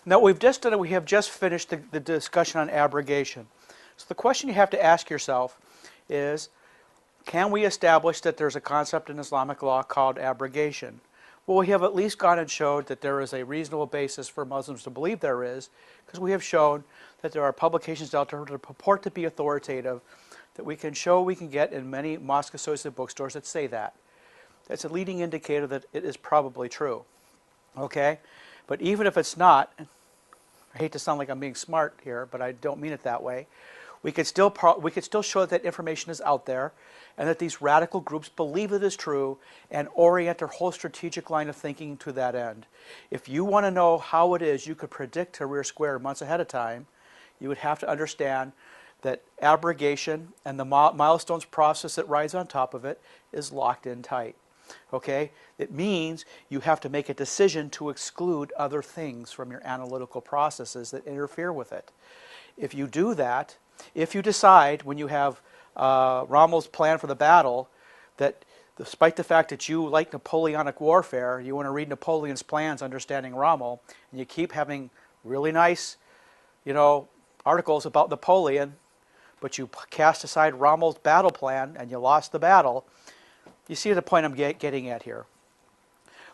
Now we have just finished the discussion on abrogation. So the question you have to ask yourself is, can we establish that there's a concept in Islamic law called abrogation? Well, we have at least gone and showed that there is a reasonable basis for Muslims to believe there is, because we have shown that there are publications out there that purport to be authoritative that we can get in many mosque-associated bookstores that say that. That's a leading indicator that it is probably true. Okay? But even if it's not, I hate to sound like I'm being smart here, but I don't mean it that way, we could still show that information is out there and that these radical groups believe it is true and orient their whole strategic line of thinking to that end. If you want to know how it is you could predict Tahrir Square months ahead of time, you would have to understand that abrogation and the milestones process that rides on top of it is locked in tight. Okay? It means you have to make a decision to exclude other things from your analytical processes that interfere with it. If you do that, if you decide when you have Rommel's plan for the battle that despite the fact that you like Napoleonic warfare, you want to read Napoleon's plans understanding Rommel, and you keep having really nice, articles about Napoleon, but you cast aside Rommel's battle plan and you lost the battle, you see the point I'm getting at here.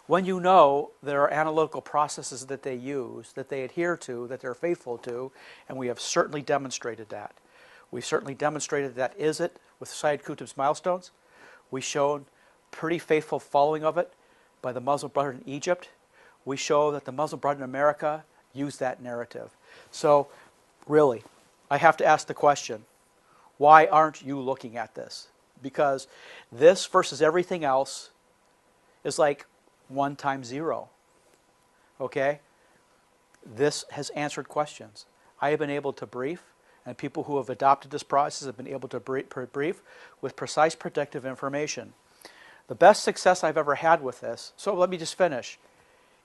When you know there are analytical processes that they use, that they adhere to, that they're faithful to, and we have certainly demonstrated that. We certainly demonstrated that is it with Sayyid Qutb's Milestones. We showed pretty faithful following of it by the Muslim Brotherhood in Egypt. We show that the Muslim Brotherhood in America used that narrative. So, really, I have to ask the question, why aren't you looking at this? Because this versus everything else is like 1 times 0. Okay? This has answered questions. I have been able to brief, and people who have adopted this process have been able to brief with precise predictive information. The best success I've ever had with this, so let me just finish.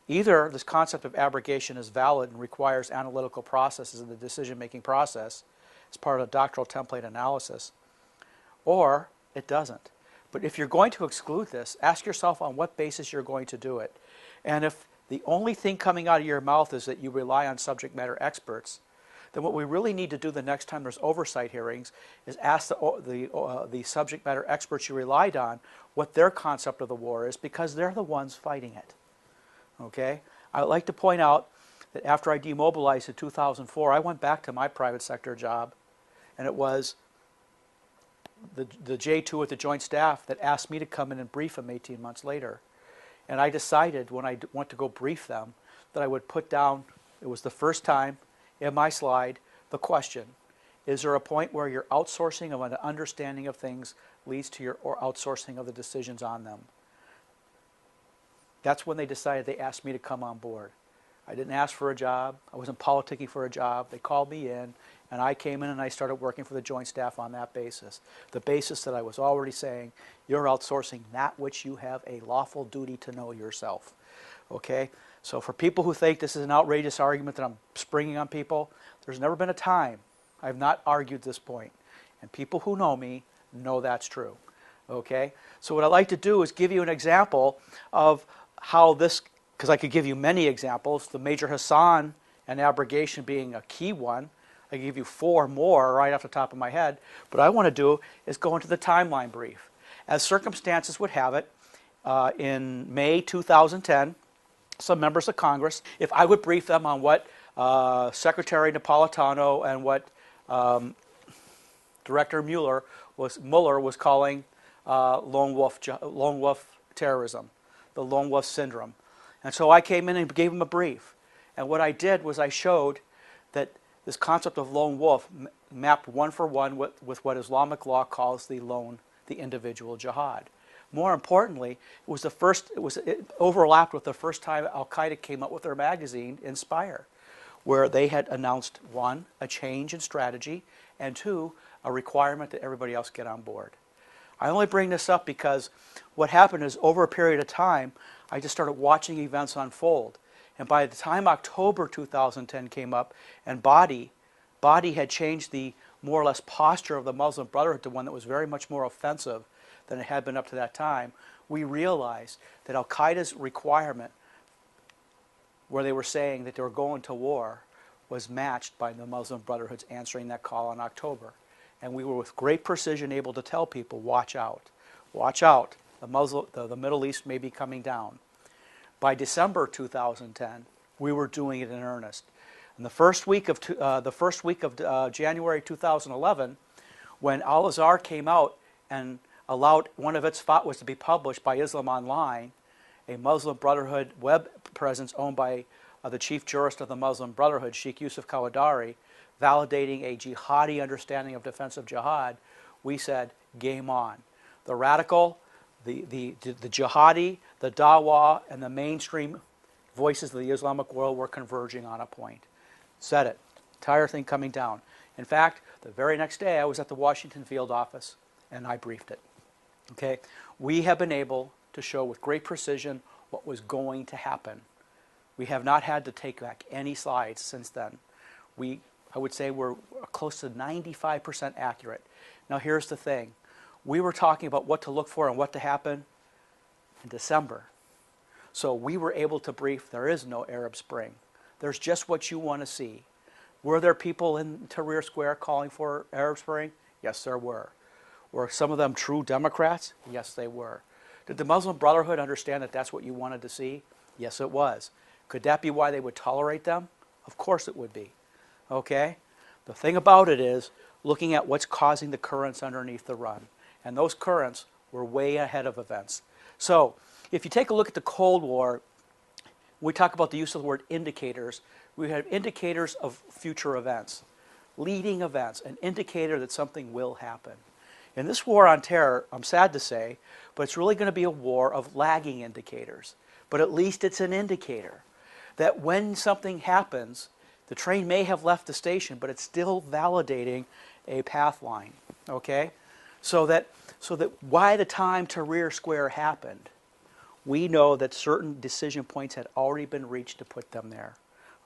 Either this concept of abrogation is valid and requires analytical processes in the decision-making process as part of a doctrinal template analysis, or it doesn't. But if you're going to exclude this, ask yourself on what basis you're going to do it. And if the only thing coming out of your mouth is that you rely on subject matter experts, then what we really need to do the next time there's oversight hearings is ask the subject matter experts you relied on what their concept of the war is, because they're the ones fighting it. Okay? I would like to point out that after I demobilized in 2004, I went back to my private sector job, and it was the J2 at the Joint Staff that asked me to come in and brief them 18 months later. And I decided when I went to go brief them that I would put down, it was the first time in my slide, the question, is there a point where your outsourcing of an understanding of things leads to your outsourcing of the decisions on them? That's when they decided they asked me to come on board. I didn't ask for a job. I wasn't politicking for a job. They called me in, and I came in and I started working for the Joint Staff on that basis. The basis that I was already saying, you're outsourcing that which you have a lawful duty to know yourself. Okay? So for people who think this is an outrageous argument that I'm springing on people, there's never been a time I've not argued this point. And people who know me know that's true. Okay? So what I'd like to do is give you an example of how this, because I could give you many examples, the Major Hassan and abrogation being a key one. I can give you 4 more right off the top of my head. What I want to do is go into the timeline brief. As circumstances would have it, in May 2010, some members of Congress, if I would brief them on what Secretary Napolitano and what Director Mueller was calling lone wolf terrorism, the lone wolf syndrome. And so I came in and gave them a brief. And what I did was I showed that this concept of lone wolf mapped 1 for 1 with what Islamic law calls the individual jihad. More importantly, it overlapped with the first time Al-Qaeda came up with their magazine, Inspire, where they had announced 1, a change in strategy, and 2, a requirement that everybody else get on board. I only bring this up because what happened is over a period of time, I just started watching events unfold. And by the time October 2010 came up and Badi had changed the more or less posture of the Muslim Brotherhood to one that was very much more offensive than it had been up to that time, we realized that Al-Qaeda's requirement where they were saying that they were going to war was matched by the Muslim Brotherhood's answering that call in October. And we were with great precision able to tell people, watch out. Watch out. The Middle East may be coming down. By December 2010, we were doing it in earnest. In the first week of January 2011, when Al-Azhar came out and allowed one of its fatwas to be published by Islam Online, a Muslim Brotherhood web presence owned by the chief jurist of the Muslim Brotherhood, Sheikh Yusuf Kawadari, validating a jihadi understanding of defensive jihad, we said, game on. The radical, the jihadi, the dawah, and the mainstream voices of the Islamic world were converging on a point. Said it. Entire thing coming down. In fact, the very next day I was at the Washington field office and I briefed it. Okay? We have been able to show with great precision what was going to happen. We have not had to take back any slides since then. I would say we're close to 95% accurate. Now here's the thing. We were talking about what to look for and what to happen in December. So we were able to brief, there is no Arab Spring. There's just what you want to see. Were there people in Tahrir Square calling for Arab Spring? Yes, there were. Were some of them true Democrats? Yes, they were. Did the Muslim Brotherhood understand that that's what you wanted to see? Yes, it was. Could that be why they would tolerate them? Of course it would be. Okay? The thing about it is looking at what's causing the currents underneath the run. And those currents were way ahead of events. So, if you take a look at the Cold War, we talk about the use of the word indicators. We have indicators of future events, leading events, an indicator that something will happen. In this war on terror, I'm sad to say, but it's really going to be a war of lagging indicators. But at least it's an indicator that when something happens, the train may have left the station, but it's still validating a path line. Okay? So that by the time Tahrir Square happened, we know that certain decision points had already been reached to put them there.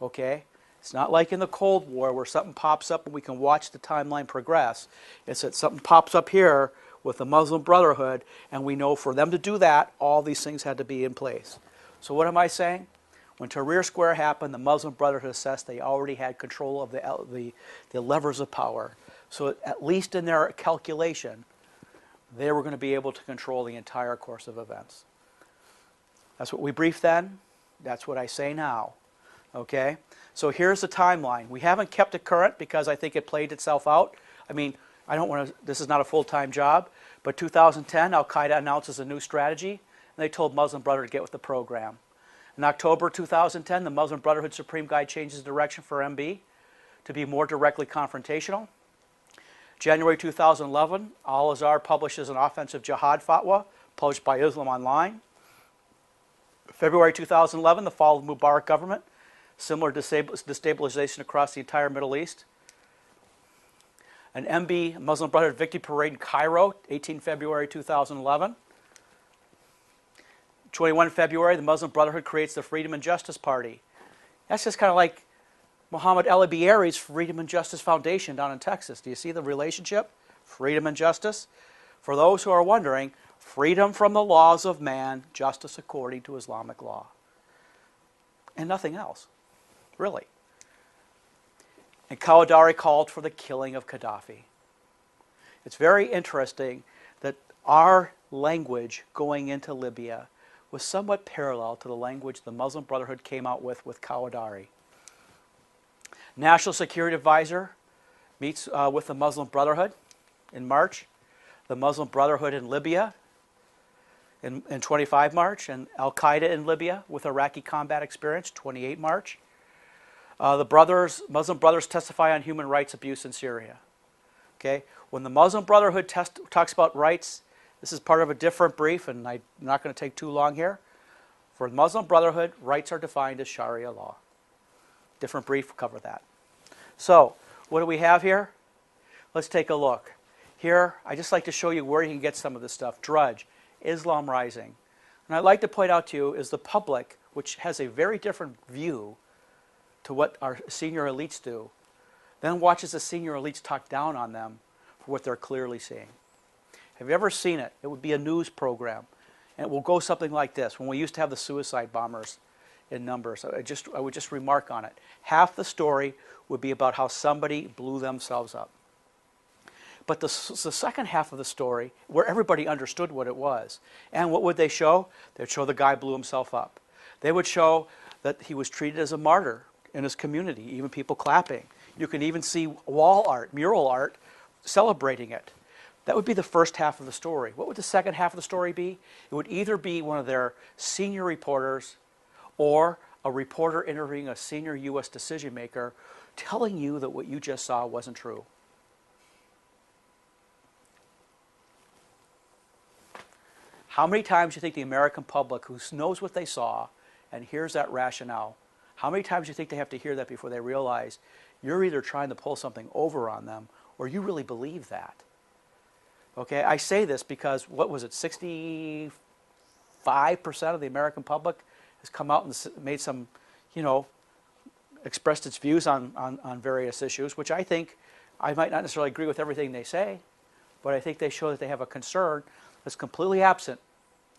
Okay? It's not like in the Cold War where something pops up and we can watch the timeline progress. It's that something pops up here with the Muslim Brotherhood, and we know for them to do that, all these things had to be in place. So what am I saying? When Tahrir Square happened, the Muslim Brotherhood assessed they already had control of the levers of power. So at least in their calculation, they were going to be able to control the entire course of events. That's what we briefed then. That's what I say now. Okay? So here's the timeline. We haven't kept it current because I think it played itself out. I mean, I don't want to, this is not a full-time job, but 2010, Al-Qaeda announces a new strategy, and they told Muslim Brotherhood to get with the program. In October 2010, the Muslim Brotherhood Supreme Guide changes direction for MB to be more directly confrontational. January 2011, Al-Azhar publishes an offensive jihad fatwa published by Islam Online. February 2011, the fall of the Mubarak government, similar destabilization across the entire Middle East. An MB, Muslim Brotherhood Victory Parade in Cairo, 18 February 2011. 21 February, the Muslim Brotherhood creates the Freedom and Justice Party. That's just kind of like Muhammad El Biari's Freedom and Justice Foundation down in Texas. Do you see the relationship? Freedom and justice. For those who are wondering, freedom from the laws of man, justice according to Islamic law. And nothing else, really. And Kawadari called for the killing of Gaddafi. It's very interesting that our language going into Libya was somewhat parallel to the language the Muslim Brotherhood came out with Kawadari. National Security Advisor meets with the Muslim Brotherhood in March. The Muslim Brotherhood in Libya in 25 March, and Al-Qaeda in Libya with Iraqi combat experience, 28 March. The Muslim Brothers testify on human rights abuse in Syria. Okay? When the Muslim Brotherhood talks about rights, this is part of a different brief, and I'm not going to take too long here. For the Muslim Brotherhood, rights are defined as Sharia law. Different brief will cover that. So, what do we have here? Let's take a look. Here, I just like to show you where you can get some of this stuff. Drudge, Islam Rising. And I'd like to point out to you is the public, which has a very different view to what our senior elites do, then watches the senior elites talk down on them for what they're clearly seeing. Have you ever seen it? It would be a news program. And it will go something like this. When we used to have the suicide bombers in numbers. I would just remark on it. Half the story would be about how somebody blew themselves up. But the second half of the story, where everybody understood what it was, and what would they show? They'd show the guy blew himself up. They would show that he was treated as a martyr in his community, even people clapping. You can even see wall art, mural art, celebrating it. That would be the first half of the story. What would the second half of the story be? It would either be one of their senior reporters or a reporter interviewing a senior U.S. decision maker telling you that what you just saw wasn't true. How many times do you think the American public, who knows what they saw and hears that rationale, how many times do you think they have to hear that before they realize you're either trying to pull something over on them or you really believe that? Okay, I say this because, what was it, 65% of the American public has come out and made some, expressed its views on various issues, which I think, I might not necessarily agree with everything they say, but I think they show that they have a concern that's completely absent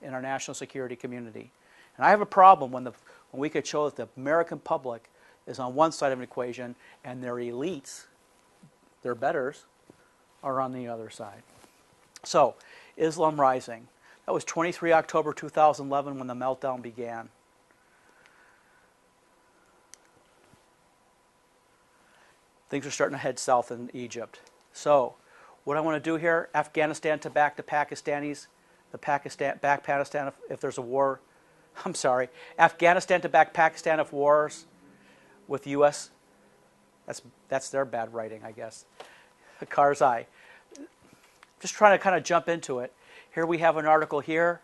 in our national security community. And I have a problem when we could show that the American public is on one side of an equation and their elites, their betters, are on the other side. So, Islam rising. That was 23 October 2011 when the meltdown began. Things are starting to head south in Egypt. So, what I want to do here, Afghanistan to back to Pakistanis, back Pakistan if there's a war. I'm sorry, Afghanistan to back Pakistan if wars with the U.S. That's their bad writing, I guess. Karzai. Just trying to kind of jump into it. Here we have an article here,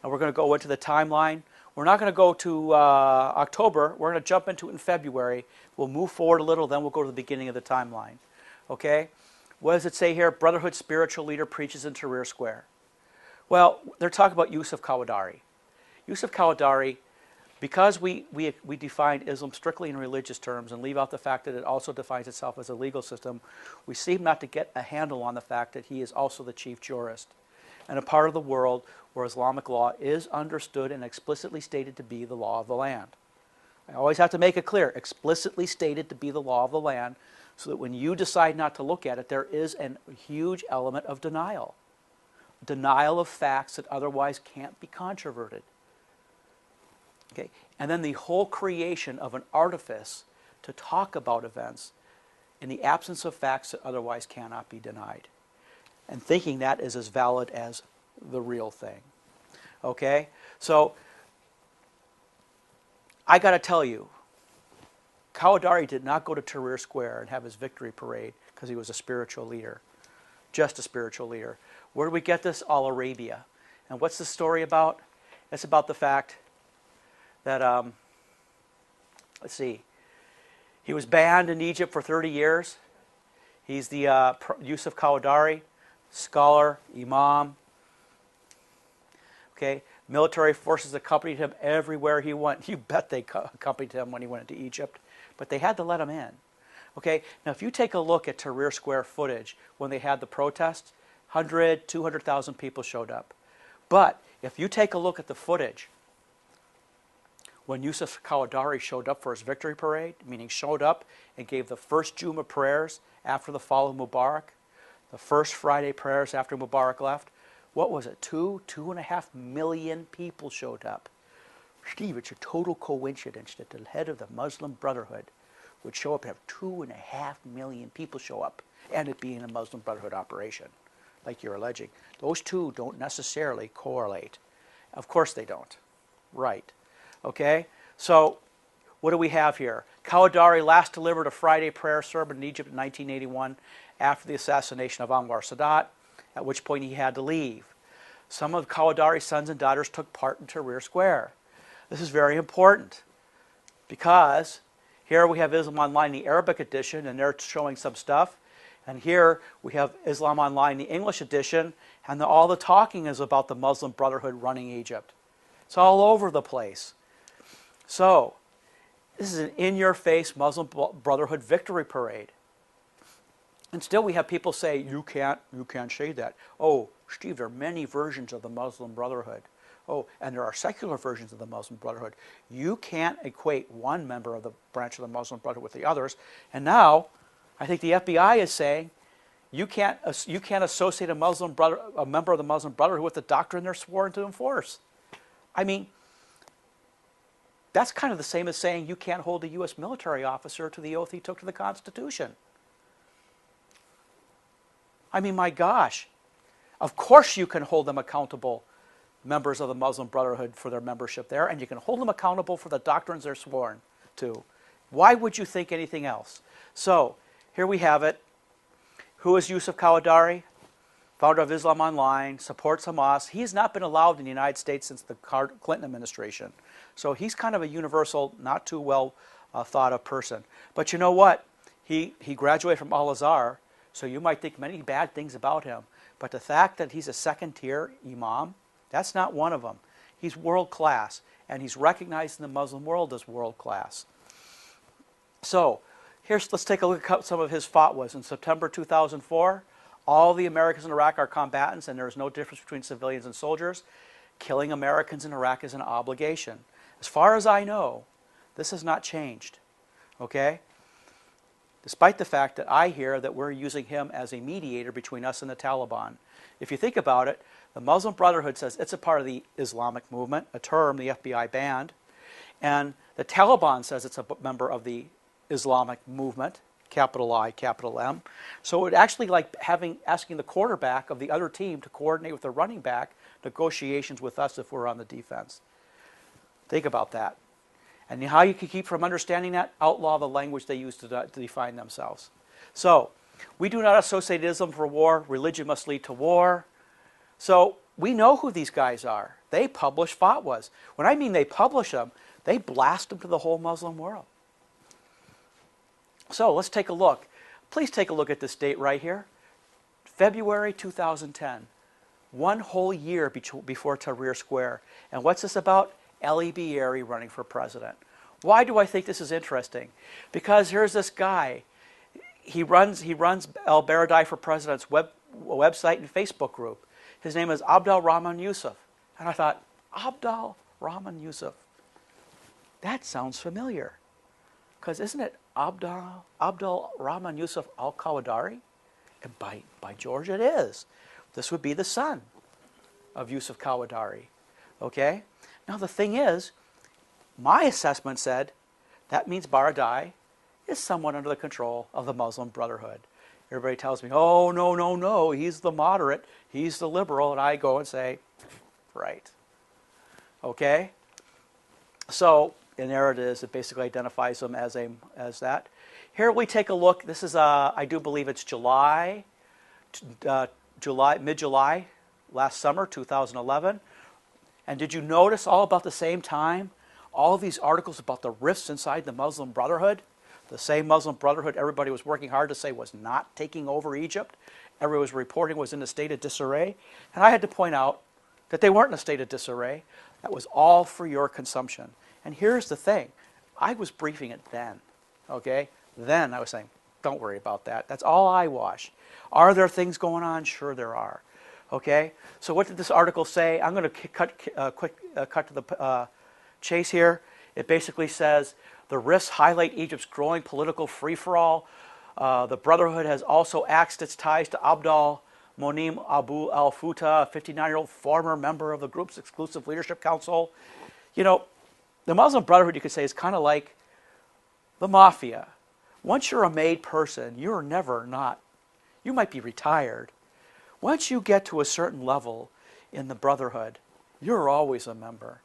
and we're going to go into the timeline. We're not going to go to October. We're going to jump into it in February. We'll move forward a little, then we'll go to the beginning of the timeline. Okay? What does it say here? Brotherhood spiritual leader preaches in Tahrir Square. Well, they're talking about Yusuf Qawadari. Yusuf Qawadari, because we define Islam strictly in religious terms and leave out the fact that it also defines itself as a legal system, we seem not to get a handle on the fact that he is also the chief jurist in a part of the world where Islamic law is understood and explicitly stated to be the law of the land. I always have to make it clear, explicitly stated to be the law of the land, so that when you decide not to look at it, there is a huge element of denial. Denial of facts that otherwise can't be controverted. Okay? And then the whole creation of an artifice to talk about events in the absence of facts that otherwise cannot be denied. And thinking that is as valid as the real thing. Okay? So, I got to tell you, Qawadari did not go to Tahrir Square and have his victory parade because he was a spiritual leader. Just a spiritual leader. Where do we get this? Al Arabia. And what's the story about? It's about the fact that, let's see, he was banned in Egypt for 30 years. He's the Yusuf Qawadari, scholar, imam. Okay, military forces accompanied him everywhere he went. You bet they accompanied him when he went into Egypt. But they had to let him in. Okay, now if you take a look at Tahrir Square footage when they had the protests, 100, 200,000 people showed up. But if you take a look at the footage when Yusuf Qawadari showed up for his victory parade, meaning showed up and gave the first Juma prayers after the fall of Mubarak, the first Friday prayers after Mubarak left, what was it, 2.5 million people showed up. Steve, it's a total coincidence that the head of the Muslim Brotherhood would show up and have 2.5 million people show up, and it being a Muslim Brotherhood operation, like you're alleging. Those two don't necessarily correlate. Of course they don't. Right. Okay? So, what do we have here? Qawadari last delivered a Friday prayer sermon in Egypt in 1981 after the assassination of Anwar Sadat, at which point he had to leave. Some of Qawadari's sons and daughters took part in Tahrir Square. This is very important because here we have Islam Online, the Arabic edition, and they're showing some stuff. And here we have Islam Online, the English edition, and all the talking is about the Muslim Brotherhood running Egypt. It's all over the place. So, this is an in-your-face Muslim Brotherhood victory parade. And still we have people say, you can't say that. Oh, Steve, there are many versions of the Muslim Brotherhood. Oh, and there are secular versions of the Muslim Brotherhood. You can't equate one member of the branch of the Muslim Brotherhood with the others. And now, I think the FBI is saying you can't associate a member of the Muslim Brotherhood with the doctrine they're sworn to enforce. I mean, that's kind of the same as saying you can't hold a U.S. military officer to the oath he took to the Constitution. I mean, my gosh. Of course you can hold them accountable, members of the Muslim Brotherhood, for their membership there, and you can hold them accountable for the doctrines they're sworn to. Why would you think anything else? So, here we have it. Who is Yusuf Qawadari? Founder of Islam Online, supports Hamas. He has not been allowed in the United States since the Clinton administration. So he's kind of a universal, not too well thought of person. But you know what? He graduated from Al-Azhar, so you might think many bad things about him. But the fact that he's a second-tier imam, that's not one of them. He's world-class, and he's recognized in the Muslim world as world-class. So let's take a look at some of his fatwas. In September 2004, all the Americans in Iraq are combatants, and there is no difference between civilians and soldiers. Killing Americans in Iraq is an obligation. As far as I know, this has not changed. Okay? Despite the fact that I hear that we're using him as a mediator between us and the Taliban. If you think about it, the Muslim Brotherhood says it's a part of the Islamic movement, a term the FBI banned, and the Taliban says it's a member of the Islamic movement, capital I, capital M. So it would actually like asking the quarterback of the other team to coordinate with the running back negotiations with us if we're on the defense. Think about that. And how you can keep from understanding that? Outlaw the language they use to define themselves. So, we do not associate Islam for war. Religion must lead to war. So, we know who these guys are. They publish fatwas. When I mean they publish them, they blast them to the whole Muslim world. So, let's take a look. Please take a look at this date right here. February 2010. One whole year before Tahrir Square. And what's this about? Elie Bieri running for president. Why do I think this is interesting? Because here's this guy. He runs Al Baradei for President's website and Facebook group. His name is Abdul Rahman Yusuf. And I thought, Abdul Rahman Yusuf. That sounds familiar. Because isn't it Abdul Rahman Yusuf al-Qawadari? And by George it is. This would be the son of Yusuf Qawadari. Okay? Now the thing is, my assessment said that means Baradei is somewhat under the control of the Muslim Brotherhood. Everybody tells me, oh, no, no, no, he's the moderate, he's the liberal, and I go and say, right. Okay? So, and there it is. It basically identifies him as that. Here we take a look. This is, I do believe it's mid-July, last summer, 2011. And did you notice all about the same time, all of these articles about the rifts inside the Muslim Brotherhood? The same Muslim Brotherhood everybody was working hard to say was not taking over Egypt. Everybody was reporting was in a state of disarray. And I had to point out that they weren't in a state of disarray. That was all for your consumption. And here's the thing. I was briefing it then. Okay? Then I was saying, don't worry about that. That's all eyewash. Are there things going on? Sure there are. Okay, so what did this article say? I'm going to cut to the chase here. It basically says the rifts highlight Egypt's growing political free-for-all. The Brotherhood has also axed its ties to Abdul Monim Abu al-Futa, a 59-year-old former member of the group's exclusive leadership council. You know, the Muslim Brotherhood, you could say, is kind of like the mafia. Once you're a made person, you're never not. You might be retired. Once you get to a certain level in the Brotherhood, you're always a member.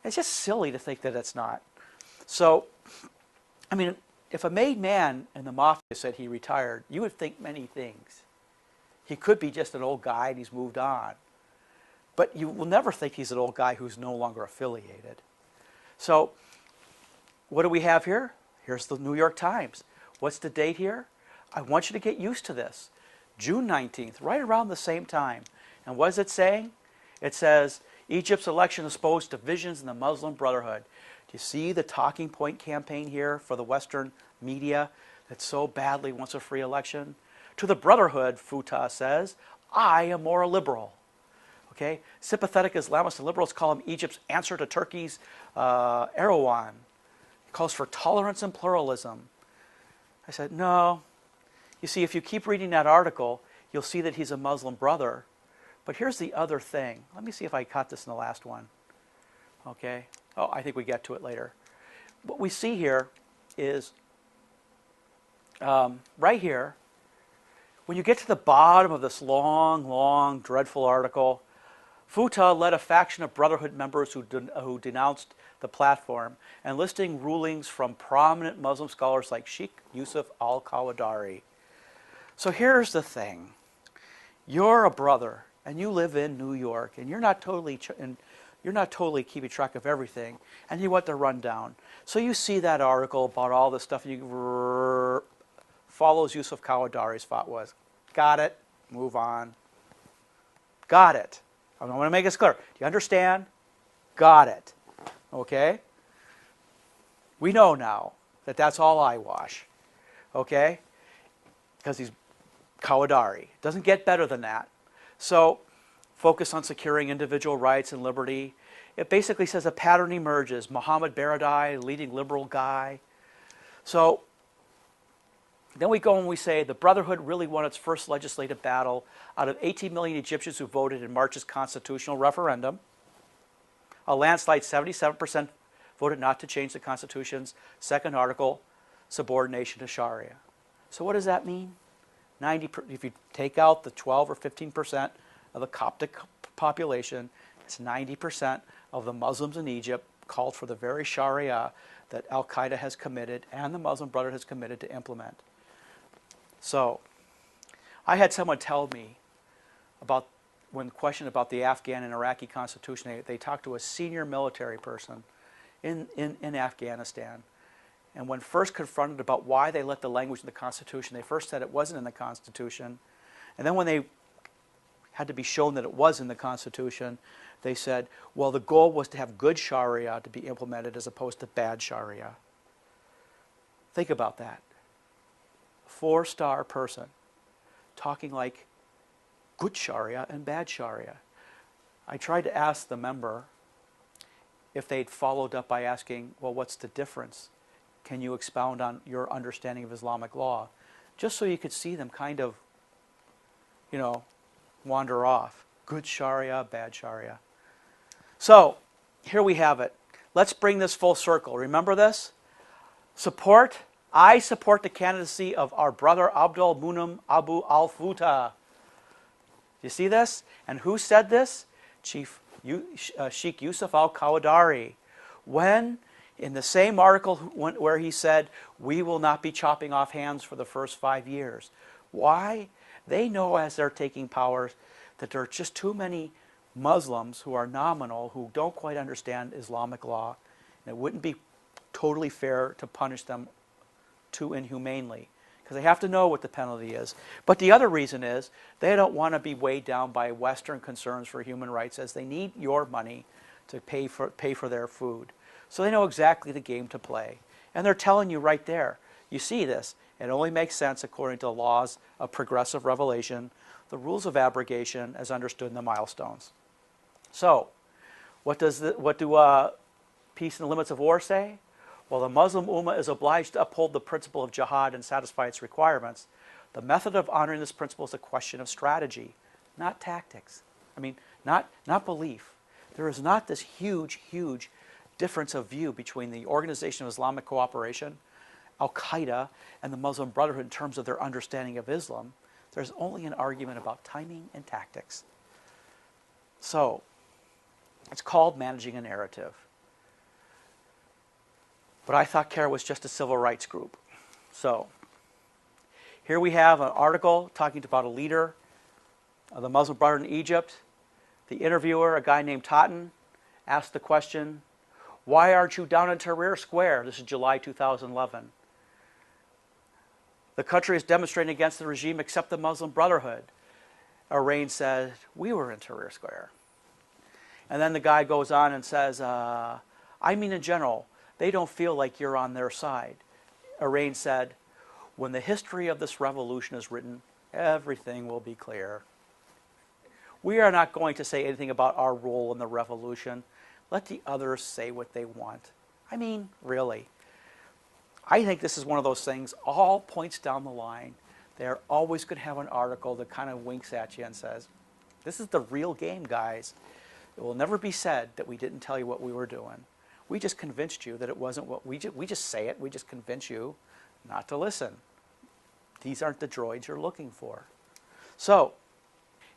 It's just silly to think that it's not. So, I mean, if a made man in the mafia said he retired, you would think many things. He could be just an old guy and he's moved on. But you will never think he's an old guy who's no longer affiliated. So, what do we have here? Here's the New York Times. What's the date here? I want you to get used to this. June 19th, right around the same time. And what is it saying? It says, Egypt's election exposed divisions in the Muslim Brotherhood. Do you see the talking point campaign here for the Western media that so badly wants a free election? To the Brotherhood, Futa says, I am more liberal. Okay? Sympathetic Islamists and liberals call him Egypt's answer to Turkey's Erdogan. He calls for tolerance and pluralism. I said, no. You see, if you keep reading that article, you'll see that he's a Muslim brother. But here's the other thing. Let me see if I caught this in the last one. Okay? Oh, I think we get to it later. What we see here is, right here, when you get to the bottom of this long, long, dreadful article, Futa led a faction of Brotherhood members who denounced the platform, and listing rulings from prominent Muslim scholars like Sheikh Yusuf al-Qawadari. So here's the thing. You're a brother, and you live in New York, and you're not totally keeping track of everything, and you want the rundown. So you see that article about all this stuff, and you follows Yusuf Qawadari's fatwas. Got it. Move on. Got it. I want to make this clear. Do you understand? Got it. Okay? We know now that that's all eyewash. Okay? Because he's Qawadari. Doesn't get better than that. So, focus on securing individual rights and liberty. It basically says a pattern emerges. Mohammed Baradei, leading liberal guy. So, then we go and we say the Brotherhood really won its first legislative battle out of 18 million Egyptians who voted in March's constitutional referendum. A landslide 77% voted not to change the Constitution's second article, subordination to Sharia. So what does that mean? If you take out the 12 or 15% of the Coptic population, it's 90% of the Muslims in Egypt called for the very Sharia that Al-Qaeda has committed and the Muslim Brotherhood has committed to implement. So, I had someone tell me about, when questioned about the Afghan and Iraqi constitution, they talked to a senior military person in Afghanistan. And when first confronted about why they let the language in the Constitution, they first said it wasn't in the Constitution. And then when they had to be shown that it was in the Constitution, they said, well, the goal was to have good Sharia to be implemented as opposed to bad Sharia. Think about that. Four-star person talking like good Sharia and bad Sharia. I tried to ask the member if they'd followed up by asking, well, what's the difference? Can you expound on your understanding of Islamic law? Just so you could see them kind of, wander off. Good Sharia, bad Sharia. So, here we have it. Let's bring this full circle. Remember this? I support the candidacy of our brother Abdul Munam Abu al-Futa. You see this? And who said this? Sheikh Yusuf al-Qawadari. When, in the same article where he said, we will not be chopping off hands for the first 5 years. Why? They know as they're taking power that there are just too many Muslims who are nominal, who don't quite understand Islamic law. And it wouldn't be totally fair to punish them too inhumanely, because they have to know what the penalty is. But the other reason is they don't want to be weighed down by Western concerns for human rights, as they need your money to pay for their food. So they know exactly the game to play. And they're telling you right there, you see this, it only makes sense according to the laws of progressive revelation, the rules of abrogation as understood in the Milestones. So, what do Peace and the Limits of War say? While the Muslim Ummah is obliged to uphold the principle of jihad and satisfy its requirements, the method of honoring this principle is a question of strategy, not tactics. I mean, not belief. There is not this huge, huge difference of view between the Organization of Islamic Cooperation, Al-Qaeda, and the Muslim Brotherhood in terms of their understanding of Islam. There's only an argument about timing and tactics. So, it's called managing a narrative. But I thought CARE was just a civil rights group. So, here we have an article talking about a leader of the Muslim Brotherhood in Egypt. The interviewer, a guy named Totten, asked the question, why aren't you down in Tahrir Square? This is July 2011. The country is demonstrating against the regime except the Muslim Brotherhood. Arain said, we were in Tahrir Square. And then the guy goes on and says, I mean in general, they don't feel like you're on their side. Arain said, when the history of this revolution is written, everything will be clear. We are not going to say anything about our role in the revolution. Let the others say what they want. I mean, really. I think this is one of those things, all points down the line, they're always going to have an article that kind of winks at you and says, this is the real game, guys. It will never be said that we didn't tell you what we were doing. We just convinced you that it wasn't what we just say it. We just convince you not to listen. These aren't the droids you're looking for. So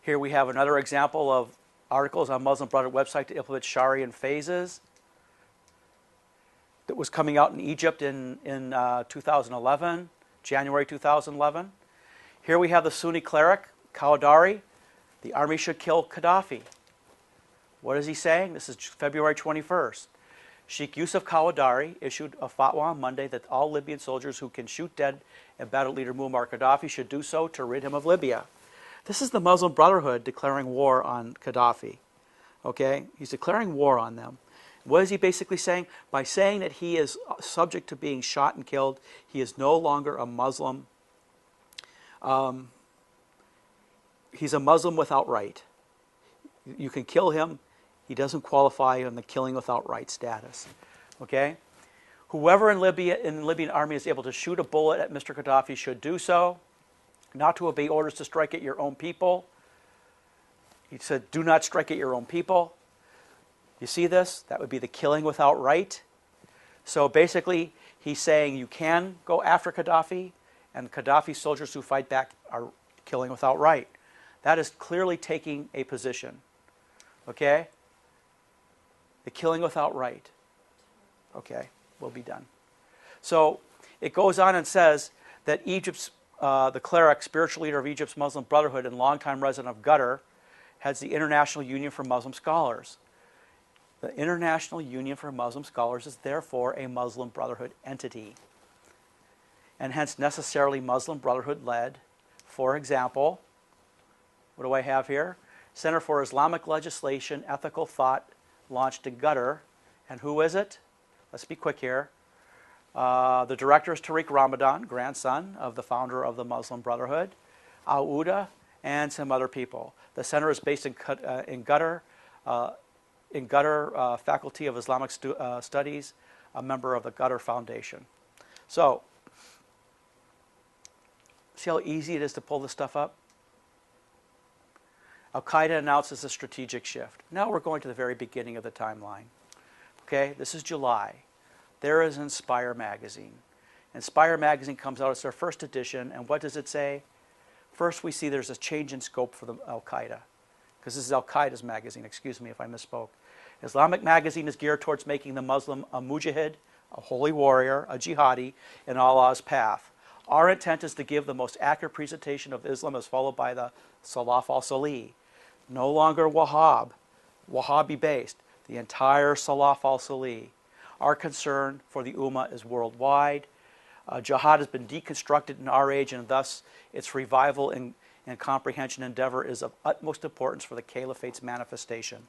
here we have another example of articles on Muslim Brotherhood website to implement Sharia in phases that was coming out in Egypt in 2011, January 2011. Here we have the Sunni cleric, Qadari. The army should kill Gaddafi. What is he saying? This is February 21st. Sheikh Yusuf Qadari issued a fatwa on Monday that all Libyan soldiers who can shoot dead embattled leader Muammar Gaddafi should do so to rid him of Libya. This is the Muslim Brotherhood declaring war on Gaddafi. Okay? He's declaring war on them. What is he basically saying? By saying that he is subject to being shot and killed, he is no longer a Muslim. He's a Muslim without right. You can kill him. He doesn't qualify in the killing without right status. Okay? Whoever in the Libyan army is able to shoot a bullet at Mr. Gaddafi should do so. Not to obey orders to strike at your own people. He said, do not strike at your own people. You see this? That would be the killing without right. So basically, he's saying you can go after Gaddafi, and Gaddafi soldiers who fight back are killing without right. That is clearly taking a position. Okay? The killing without right. Okay, we'll be done. So it goes on and says that Egypt's the cleric, spiritual leader of Egypt's Muslim Brotherhood and longtime resident of Qatar, heads the International Union for Muslim Scholars. The International Union for Muslim Scholars is therefore a Muslim Brotherhood entity, and hence necessarily Muslim Brotherhood led. For example, what do I have here? Center for Islamic Legislation, Ethical Thought, launched in Qatar. And who is it? Let's be quick here. The director is Tariq Ramadan, grandson of the founder of the Muslim Brotherhood, Al-Uda, and some other people. The center is based in Qatar, Faculty of Islamic Studies, a member of the Qatar Foundation. So, see how easy it is to pull this stuff up? Al-Qaeda announces a strategic shift. Now we're going to the very beginning of the timeline. Okay, this is July. There is Inspire magazine. Inspire magazine comes out, it's their first edition, and what does it say? First we see there's a change in scope for the Al-Qaeda, because this is Al-Qaeda's magazine, excuse me if I misspoke. Islamic magazine is geared towards making the Muslim a mujahid, a holy warrior, a jihadi, in Allah's path. Our intent is to give the most accurate presentation of Islam as followed by the Salaf al-Salih. No longer Wahhabi based, the entire Salaf al-Salih. Our concern for the Ummah is worldwide. Jihad has been deconstructed in our age, and thus its revival and comprehension endeavor is of utmost importance for the Caliphate's manifestation.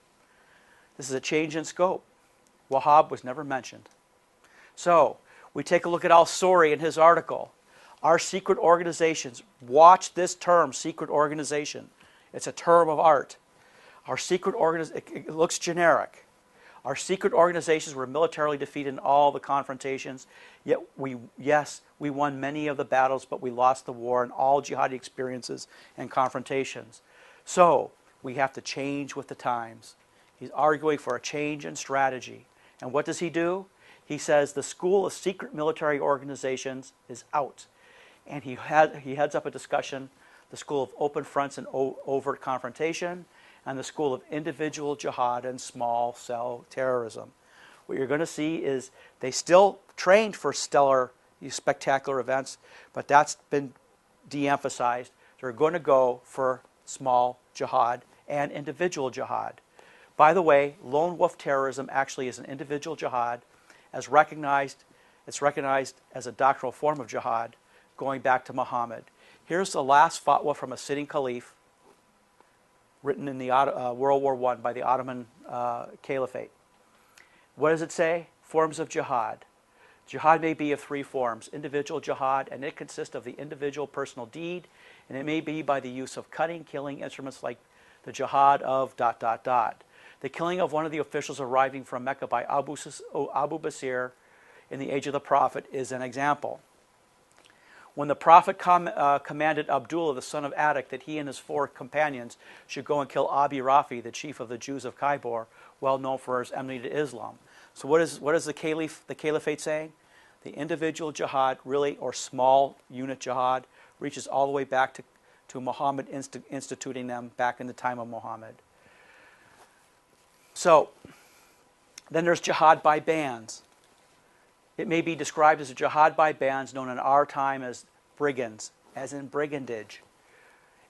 This is a change in scope. Wahhab was never mentioned. So, we take a look at al-Suri in his article. Our secret organizations, watch this term, secret organization. It's a term of art. Our secret organization, it looks generic. Our secret organizations were militarily defeated in all the confrontations, yet we won many of the battles, but we lost the war in all jihadi experiences and confrontations. So, we have to change with the times. He's arguing for a change in strategy. And what does he do? He says the school of secret military organizations is out. And he heads up a discussion, the school of open fronts and overt confrontation, and the school of individual jihad and small cell terrorism. What you're going to see is they still trained for stellar, spectacular events, but that's been de-emphasized. They're going to go for small jihad and individual jihad. By the way, lone wolf terrorism actually is an individual jihad, it's recognized as a doctrinal form of jihad going back to Muhammad. Here's the last fatwa from a sitting caliph, written in the World War I by the Ottoman Caliphate. What does it say? Forms of jihad. Jihad may be of three forms. Individual jihad, and it consists of the individual personal deed, and it may be by the use of cutting, killing instruments like the jihad of ... The killing of one of the officials arriving from Mecca by Abu Basir in the age of the Prophet is an example. When the Prophet commanded Abdullah, the son of Adik, that he and his 4 companions should go and kill Abi Rafi, the chief of the Jews of Khyber, well known for his enmity to Islam. So what is the caliphate saying? The individual jihad, really, or small unit jihad, reaches all the way back to Muhammad instituting them back in the time of Muhammad. So, then there's jihad by bands. It may be described as a jihad by bands known in our time as brigands, as in brigandage.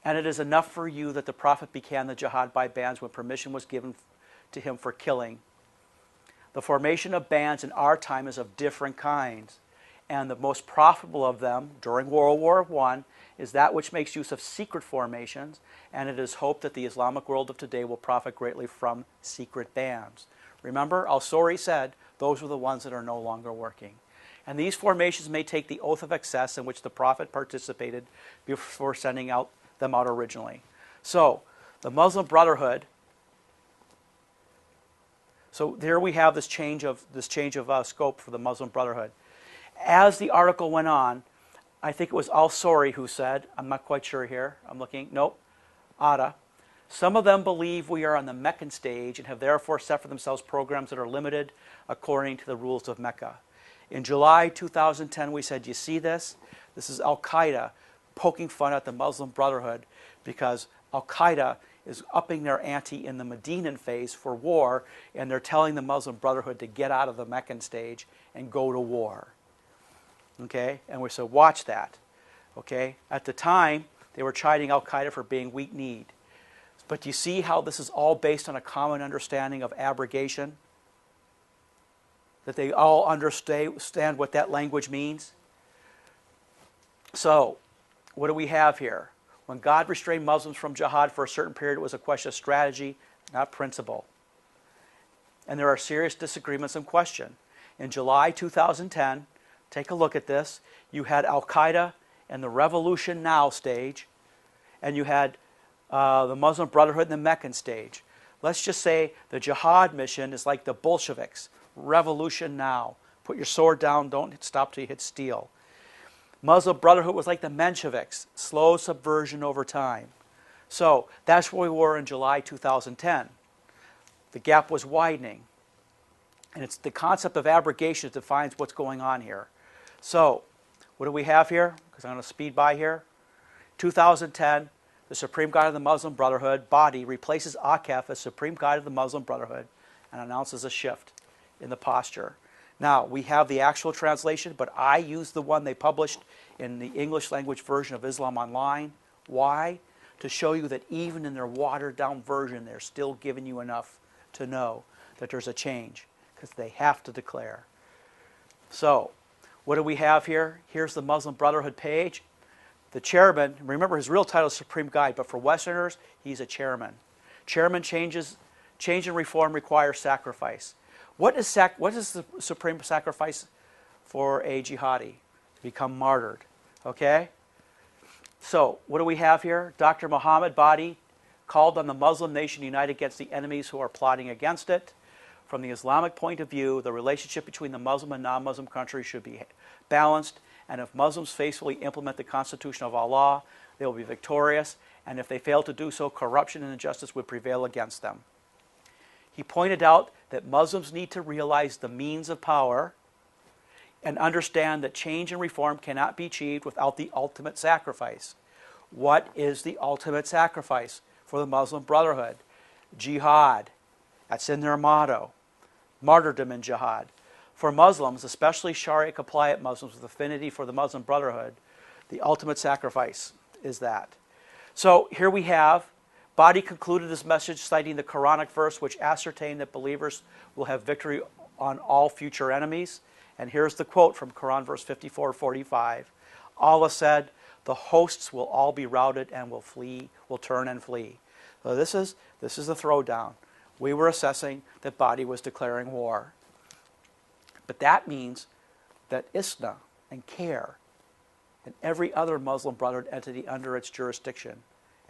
And it is enough for you that the Prophet began the jihad by bands when permission was given to him for killing. The formation of bands in our time is of different kinds. And the most profitable of them during World War I is that which makes use of secret formations, and it is hoped that the Islamic world of today will profit greatly from secret bands. Remember, Al-Suri said those were the ones that are no longer working. And these formations may take the oath of excess in which the Prophet participated before sending them out originally. So, the Muslim Brotherhood. So there we have this change of scope for the Muslim Brotherhood. As the article went on, I think it was Al-Suri who said, I'm not quite sure here, I'm looking, nope, Ada. Some of them believe we are on the Meccan stage and have therefore set for themselves programs that are limited according to the rules of Mecca. In July 2010, we said, you see this? This is Al-Qaeda poking fun at the Muslim Brotherhood because Al-Qaeda is upping their ante in the Medinan phase for war, and they're telling the Muslim Brotherhood to get out of the Meccan stage and go to war. Okay? And we said, watch that. Okay? At the time, they were chiding Al-Qaeda for being weak-kneed. But do you see how this is all based on a common understanding of abrogation? That they all understand what that language means? So, what do we have here? When God restrained Muslims from jihad for a certain period, it was a question of strategy, not principle. And there are serious disagreements in question. In July 2010, take a look at this. You had Al-Qaeda in the Revolution Now stage, and you had the Muslim Brotherhood in the Meccan stage. Let's just say the jihad mission is like the Bolsheviks. Revolution now. Put your sword down, don't stop till you hit steel. Muslim Brotherhood was like the Mensheviks. Slow subversion over time. So that's where we were in July 2010. The gap was widening. And it's the concept of abrogation that defines what's going on here. So, what do we have here? Because I'm going to speed by here. 2010, the Supreme Guide of the Muslim Brotherhood, body, replaces Aqaf as Supreme Guide of the Muslim Brotherhood and announces a shift in the posture. Now, we have the actual translation, but I use the one they published in the English language version of Islam Online. Why? To show you that even in their watered-down version, they're still giving you enough to know that there's a change, because they have to declare. So, what do we have here? Here's the Muslim Brotherhood page. The chairman, remember his real title is Supreme Guide, but for Westerners, he's a chairman. Chairman change and reform requires sacrifice. What is the supreme sacrifice for a jihadi? To become martyred. Okay? So, what do we have here? Dr. Muhammad Badi called on the Muslim nation united against the enemies who are plotting against it. From the Islamic point of view, the relationship between the Muslim and non-Muslim countries should be balanced, and if Muslims faithfully implement the Constitution of Allah, they will be victorious, and if they fail to do so, corruption and injustice would prevail against them. He pointed out that Muslims need to realize the means of power and understand that change and reform cannot be achieved without the ultimate sacrifice. What is the ultimate sacrifice for the Muslim Brotherhood? Jihad. That's in their motto. Martyrdom in jihad. For Muslims, especially Sharia-compliant Muslims with affinity for the Muslim Brotherhood, the ultimate sacrifice is that. So here we have, Badi concluded his message citing the Quranic verse which ascertained that believers will have victory on all future enemies. And here's the quote from Quran verse 54:45. Allah said, the hosts will all be routed and will turn and flee. So this is the throwdown. We were assessing that Badi was declaring war. But that means that ISNA and CARE and every other Muslim Brotherhood entity under its jurisdiction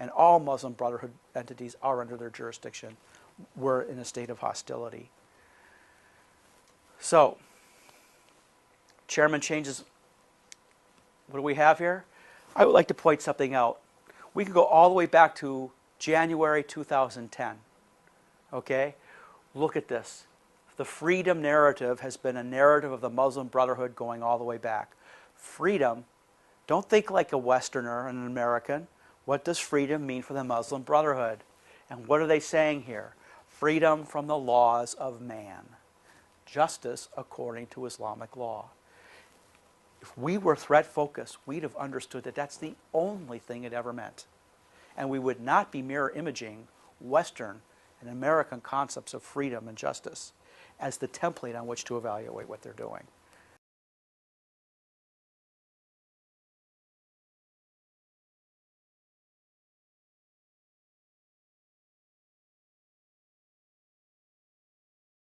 and all Muslim Brotherhood entities are under their jurisdiction. We're in a state of hostility. So, Chairman changes. What do we have here? I would like to point something out. We could go all the way back to January 2010. Okay? Look at this. The freedom narrative has been a narrative of the Muslim Brotherhood going all the way back. Freedom, don't think like a Westerner and an American. What does freedom mean for the Muslim Brotherhood? And what are they saying here? Freedom from the laws of man. Justice according to Islamic law. If we were threat focused, we'd have understood that that's the only thing it ever meant. And we would not be mirror imaging Western and American concepts of freedom and justice as the template on which to evaluate what they're doing.